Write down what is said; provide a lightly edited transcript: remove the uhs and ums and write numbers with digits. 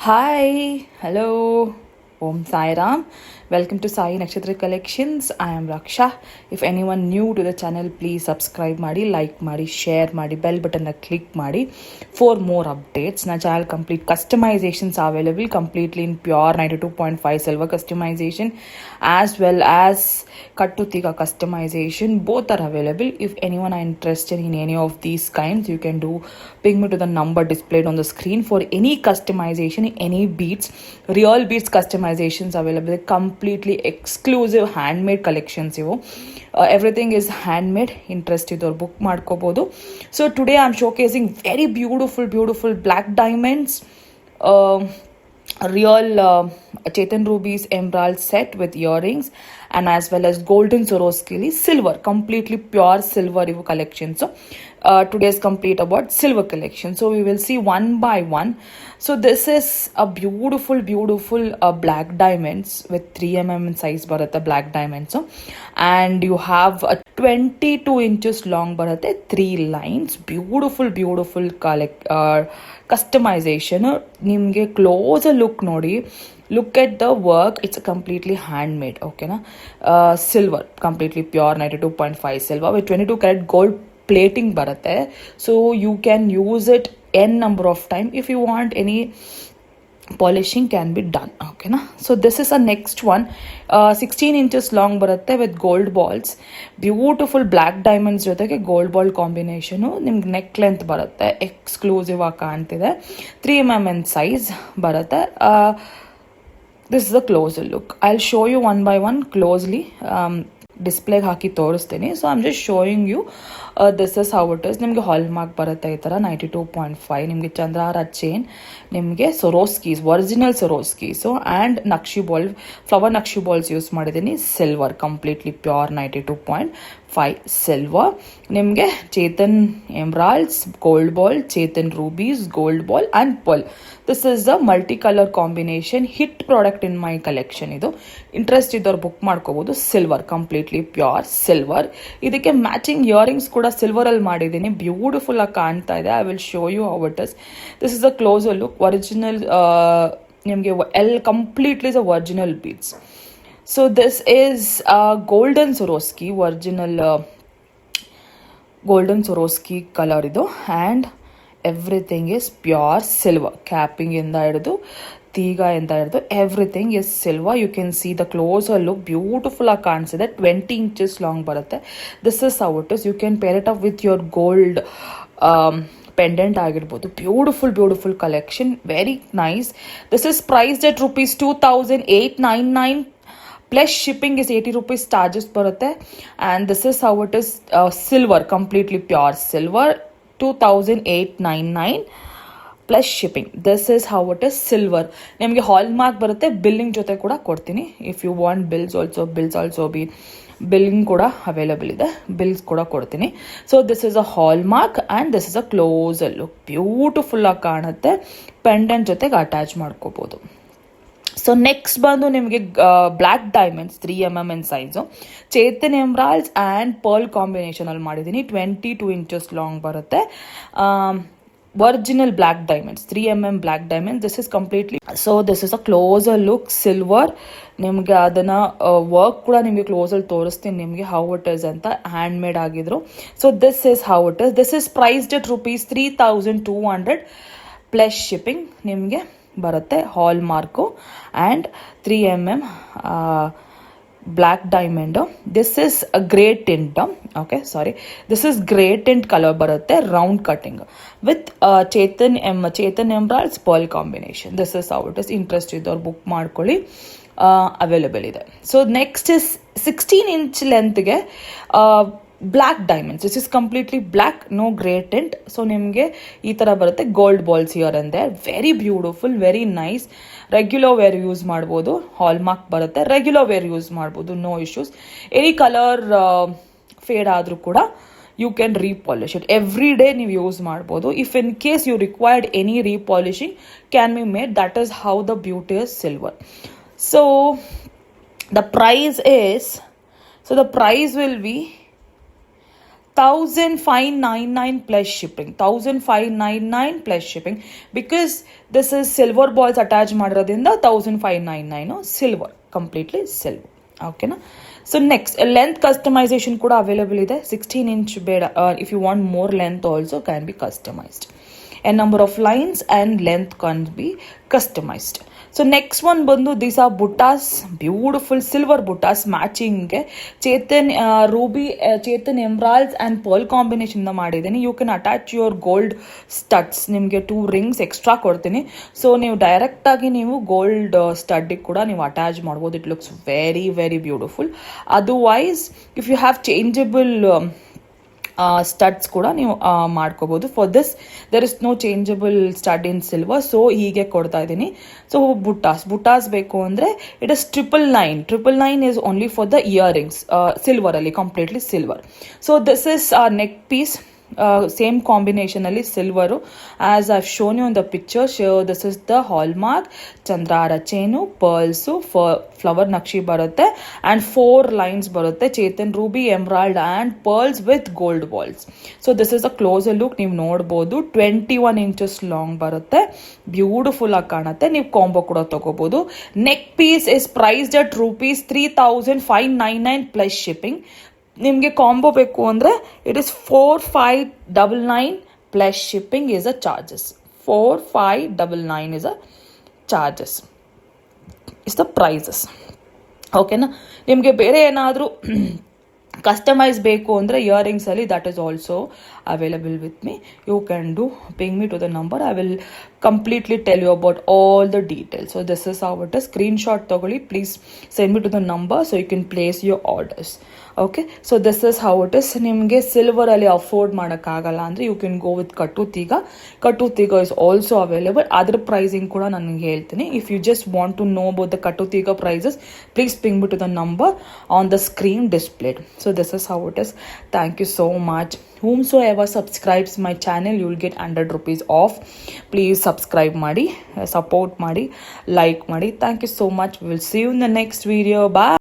Hi, hello, Om Sai Ram. Welcome to Sai Nakshatra Collections. I am Raksha. If anyone new to the channel, please subscribe ಮಾಡಿ, like ಮಾಡಿ, share ಮಾಡಿ, bell button na click ಮಾಡಿ for more updates. Na channel complete customizations available completely in pure 92.5 silver customization as well as cut to thick customization. Both are available. If anyone are interested in any of these kinds, you can do ping me to the number displayed on the screen for any customization, any beads, real beads customizations available. Completely exclusive handmade collections ಇವು. Everything is handmade. Interest ಇದ್ದವ್ರು book ಮಾಡ್ಕೋಬಹುದು. So today I'm showcasing very beautiful black diamonds, real Chetan rubies emerald set with earrings, and as well as golden Swarovski silver, completely pure silver ivu collection. So today's complete about silver collection, so we will see one by one. So this is a beautiful black diamonds with 3 mm in size barutte black diamonds. So and you have a 22 inches long barutte, 3 lines, beautiful customization. ನಿಮಗೆ close look ನೋಡಿ, look at the work. It's a completely handmade, okay na. Silver, completely pure 92.5 silver with 22 karat gold plating barutte. So you can use it n number of time. If you want any polishing can be done, okay na. So this is a next one, 16 inches long barutte with gold balls, beautiful black diamonds ಜೊತೆಗೆ gold ball combination. ನಿಮ್ಗೆ neck length ಬರುತ್ತೆ, exclusive ಆಗಿ ಕಾಣ್ತಿದೆ, 3 mm in size ಬರುತ್ತೆ. This is a closer look. I'll show you one by one closely. ಡಿಸ್ಪ್ಲೇಗೆ ಹಾಕಿ ತೋರಿಸ್ತೀನಿ. So I am just showing you this is how it is. ನಿಮಗೆ hallmark ಬರುತ್ತೆ ಈ ಥರ 92.5. ನಿಮಗೆ ಚಂದ್ರಹಾರ ಚೈನ್, ನಿಮಗೆ Swarovskis, original Swarovskis and nakshi ball, flower nakshi balls use ಮಾಡಿದ್ದೀನಿ. Silver, completely pure 92.5 silver. ನಿಮಗೆ Chatham emeralds, gold ball, Chatham rubies, gold ball and pearl. This is a multi colour combination, hit product in my collection. ಇದು interest ಇದ್ದವ್ರು book ಮಾಡ್ಕೋಬಹುದು. Silver, completely pure silver. ಇದಕ್ಕೆ matching earrings ಕೂಡ silver ಅಲ್ಲಿ ಮಾಡಿದ್ದೀನಿ, beautiful ಆಗಿ ಕಾಣ್ತಾ ಇದೆ. I will show you how it is. This is a closer look. Original ನಿಮಗೆ completely is a original beads. So this is golden Swarovski, original golden Swarovski colour ಇದು. And everything is pure silver. Capping ಇಂದ ಹಿಡಿದು ತೀಗ ಇಂದ ಹಿಡಿದು everything is silver. You can see the closer look, beautiful ಆಗಿ ಕಾಣಿಸಿದೆ. 20 inches long ಬರುತ್ತೆ. This is how it is. You can pair it up with your gold pendant ಆಗಿರ್ಬೋದು. Beautiful collection, very nice. This is priced at rupees 2,899 plus shipping is 80 rupees charges ಬರುತ್ತೆ. And this is how it is. Silver, completely pure silver, 2,899 plus shipping. This is how it is silver. ನಿಮಗೆ hallmark ಬರುತ್ತೆ, billing ಜೊತೆ ಕೂಡ ಕೊಡ್ತೀನಿ. If you want bills also be billing ಕೂಡ available ಇದೆ, bills ಕೂಡ ಕೊಡ್ತೀನಿ. So this is a hallmark and this is a closer look. Beautiful ಆಗಿ ಕಾಣುತ್ತೆ, ಪೆಂಡೆಂಟ್ ಜೊತೆಗೆ ಅಟ್ಯಾಚ್ ಮಾಡ್ಕೋಬಹುದು. ಸೊ ನೆಕ್ಸ್ಟ್ ಬಂದು ನಿಮಗೆ black diamonds, 3 mm in size, Chatham emeralds and pearl combination ಅಲ್ಲಿ ಮಾಡಿದ್ದೀನಿ. 22 inches ಲಾಂಗ್ ಬರುತ್ತೆ. Original black diamonds, 3 mm black diamonds. This is completely, so this is a closer look, silver. ನಿಮಗೆ ಅದನ್ನ work ಕೂಡ ನಿಮಗೆ ಕ್ಲೋಸಲ್ಲಿ ತೋರಿಸ್ತೀನಿ ನಿಮಗೆ ಹೌ ಇಟ್ ಇಸ್ ಅಂತ. ಹ್ಯಾಂಡ್ ಮೇಡ್ ಆಗಿದ್ರು. So this is how it is. This is priced at rupees 3,200 plus shipping ನಿಮಗೆ ಬರುತ್ತೆ. ಹಾಲ್ mark and 3 mm black diamond. This is grey tint, okay sorry, this is grey tint colour ಬರುತ್ತೆ, round cutting with Chatham emeralds pearl combination. This is how it is. Interest ಇದ್ದವ್ರು book ಮಾಡ್ಕೊಳ್ಳಿ, available ಇದೆ. So next is 16 inch ಲೆಂತ್ಗೆ black diamonds. This is completely black, no grey tint. So ನಿಮಗೆ ಈ ಥರ ಬರುತ್ತೆ. Gold balls here and there, very beautiful, very nice. Regular wear use ಮಾಡ್ಬೋದು. ಹಾಲ್ mark ಬರುತ್ತೆ, ರೆಗ್ಯುಲರ್ ವೇರ್ ಯೂಸ್ ಮಾಡ್ಬೋದು, no issues. Any colour fade ಆದರೂ ಕೂಡ you can repolish it. Every day ನೀವು ಯೂಸ್ ಮಾಡ್ಬೋದು. If in case you required any repolishing can be made. That is how the beauty is silver. So the price will be 1599 plus shipping. 1599 plus shipping, because this is silver balls attach ಮಾಡಿರೋದ್ರಿಂದ 1599 silver, completely silver. ಓಕೆನಾ. So next length customisation ಕೂಡ available ಇದೆ. 16 inch ಬೇಡ, if you want more length also can be customised. A number of lines and length can be customized. So next one ಬಂದು these are buttas, beautiful silver buttas matching ಗೆ Chatham ruby, Chatham emeralds and pearl combination ಮಾಡಿದ್ದೀನಿ. You can attach your gold studs. ನಿಮಗೆ 2 rings extra ಕೊಡ್ತೀನಿ. So ನೀವು ಡೈರೆಕ್ಟಾಗಿ ನೀವು gold ಸ್ಟಡ್ಡಿಗೆ ಕೂಡ ನೀವು ಅಟ್ಯಾಚ್ ಮಾಡ್ಬೋದು. It looks very very beautiful. Otherwise if you have changeable studs ಕೂಡ ನೀವು ಮಾಡ್ಕೋಬಹುದು. For this there is no changeable stud in silver, so ಹೀಗೆ ಕೊಡ್ತಾ ಇದ್ದೀನಿ. ಸೊ ಬುಟ್ಟಾಸ್ ಬೇಕು ಅಂದರೆ it is 999 is only for the earrings, ಸಿಲ್ವರಲ್ಲಿ, completely silver. So this is neck piece, same combination ಅಲ್ಲಿ silver, as I shown you in the picture. This is the hallmark, chandrahara chain, pearls, flower Naqvi ಬರುತ್ತೆ and 4 lines ಬರುತ್ತೆ. ಚೇತನ್ ruby, emerald and pearls with gold balls. So this is a closer look. ನೀವು ನೋಡ್ಬೋದು 21 inches long ಬರುತ್ತೆ, beautiful ಆಗಿ ಕಾಣುತ್ತೆ. ನೀವು combo ಕೂಡ ತಗೋಬಹುದು. Neck piece is priced at rupees 3599 plus shipping. ನಿಮಗೆ ಕಾಂಬೋ ಬೇಕು ಅಂದರೆ it is 4599 plus shipping is a charges. 4599 is a charges, is the prices. ಓಕೆನಾ. ನಿಮಗೆ ಬೇರೆ ಏನಾದರೂ ಕಸ್ಟಮೈಸ್ ಬೇಕು ಅಂದರೆ ಇಯರಿಂಗ್ಸಲ್ಲಿ that is also available with me. You can do ping me to the number. I will completely tell you about all the details. So this is how it is. Screenshot ತಗೊಳ್ಳಿ please, send me to the number so you can place your orders. Okay. So this is how it is. ನಿಮಗೆ ಸಿಲ್ವರಲ್ಲಿ afford ಮಾಡೋಕ್ಕಾಗಲ್ಲ ಅಂದರೆ you can go with ಕಟುತೀಗ. ಕಟುತೀಗ is also available. ಅದ್ರ pricing ಕೂಡ ನನಗೆ ಹೇಳ್ತೀನಿ. If you just want to know about the ಕಟುತೀಗ prices, please ping me to the number on the screen displayed. So this is how it is. Thank you so much. Whomsoever subscribes my channel, you will get 100 rupees off. Please subscribe ಮಾಡಿ, support ಮಾಡಿ, like ಮಾಡಿ. Thank you so much. We will see you in the next video. Bye.